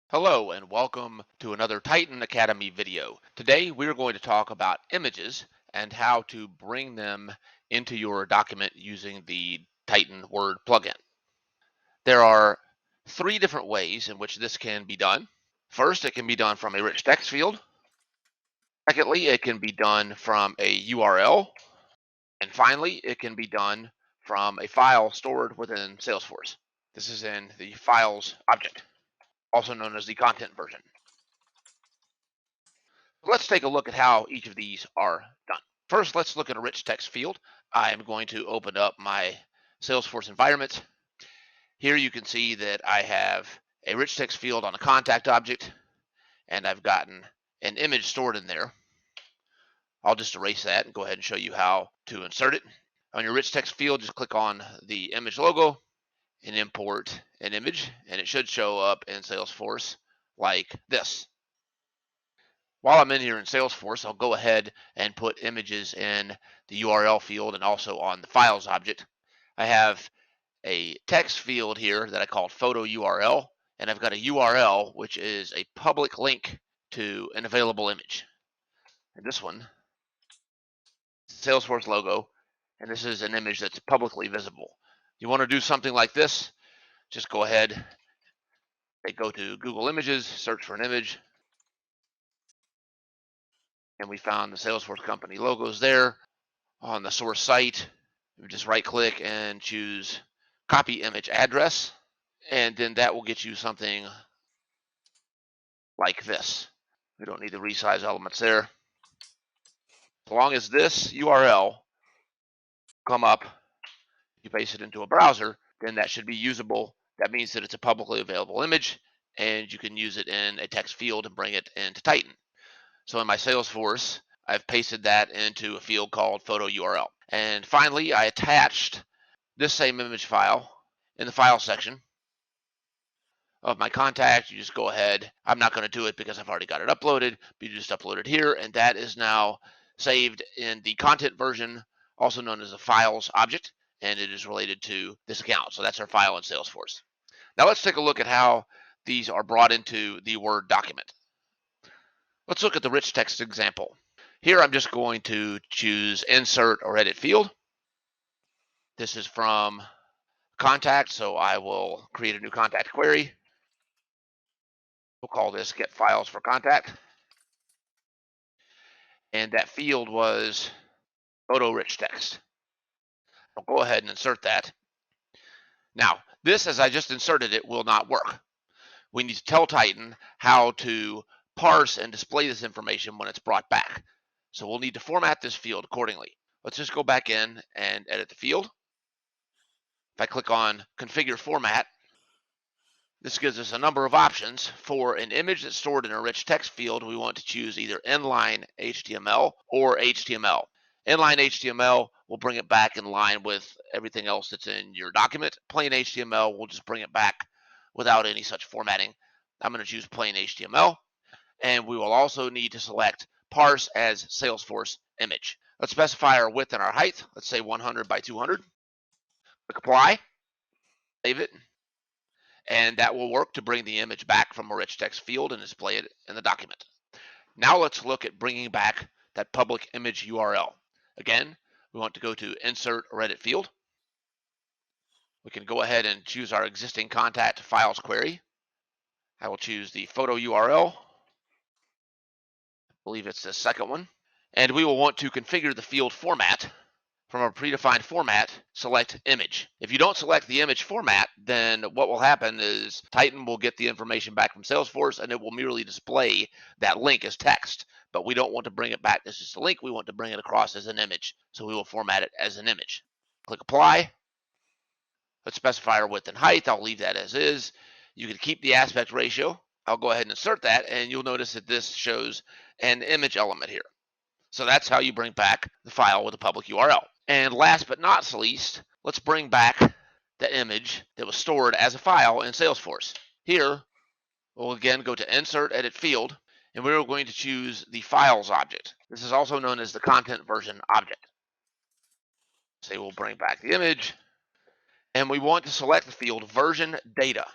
Hello and welcome to another Titan Academy video. Today we're going to talk about images and how to bring them into your document using the Titan Word plugin. There are three different ways in which this can be done. First, it can be done from a rich text field. Secondly, it can be done from a URL. And finally, it can be done from a file stored within Salesforce. This is in the files object, also known as the content version. Let's take a look at how each of these are done. First, let's look at a rich text field. I am going to open up my Salesforce environment. Here you can see that I have a rich text field on a contact object, and I've gotten an image stored in there. I'll just erase that and go ahead and show you how to insert it. On your rich text field, just click on the image logo and import an image, and it should show up in Salesforce like this. While I'm in here in Salesforce, I'll go ahead and put images in the URL field and also on the files object. I have a text field here that I called photo URL, and I've got a URL which is a public link to an available image. And this one, Salesforce logo, and this is an image that's publicly visible. You want to do something like this, just go ahead and go to Google Images, search for an image, and we found the Salesforce company logos there. On the source site, you just right click and choose copy image address, and then that will get you something like this. We don't need the resize elements there. As long as this URL come up, you paste it into a browser, then that should be usable. That means that it's a publicly available image, and you can use it in a text field and bring it into Titan. So in my Salesforce, I've pasted that into a field called photo URL. And finally, I attached this same image file in the file section of my contact. You just go ahead. I'm not going to do it because I've already got it uploaded, but you just upload it here, and that is now saved in the content version, also known as the files object, and it is related to this account. So that's our file in Salesforce. Now let's take a look at how these are brought into the Word document. Let's look at the rich text example. Here I'm just going to choose insert or edit field. This is from contact, so I will create a new contact query. We'll call this get files for contact. And that field was photo rich text. I'll go ahead and insert that. Now, this, as I just inserted it, will not work. We need to tell Titan how to parse and display this information when it's brought back. So we'll need to format this field accordingly. Let's just go back in and edit the field. If I click on configure format, this gives us a number of options. For an image that's stored in a rich text field, we want to choose either inline HTML or HTML. Inline HTML will bring it back in line with everything else that's in your document. Plain HTML will just bring it back without any such formatting. I'm going to choose plain HTML, and we will also need to select parse as Salesforce image. Let's specify our width and our height. Let's say 100 by 200. Click apply, save it, and that will work to bring the image back from a rich text field and display it in the document. Now let's look at bringing back that public image URL. Again, we want to go to insert or edit field. We can go ahead and choose our existing contact files query. I will choose the photo URL. I believe it's the second one. And we will want to configure the field format. From a predefined format, select image. If you don't select the image format, then what will happen is Titan will get the information back from Salesforce and it will merely display that link as text. But we don't want to bring it back as just a link. We want to bring it across as an image. So we will format it as an image. Click apply. Let's specify our width and height. I'll leave that as is. You can keep the aspect ratio. I'll go ahead and insert that, and you'll notice that this shows an image element here. So that's how you bring back the file with a public URL. And last but not least, let's bring back the image that was stored as a file in Salesforce. Here, we'll again go to Insert, Edit Field, and we're going to choose the Files object. This is also known as the Content Version object. Say we'll bring back the image, and we want to select the field Version Data.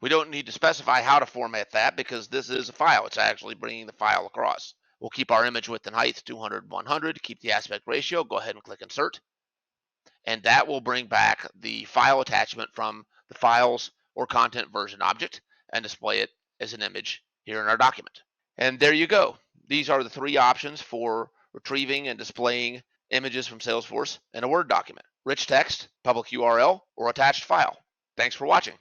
We don't need to specify how to format that because this is a file. It's actually bringing the file across. We'll keep our image width and height 200, 100, keep the aspect ratio, go ahead and click insert. And that will bring back the file attachment from the files or content version object and display it as an image here in our document. And there you go. These are the three options for retrieving and displaying images from Salesforce in a Word document: rich text, public URL, or attached file. Thanks for watching.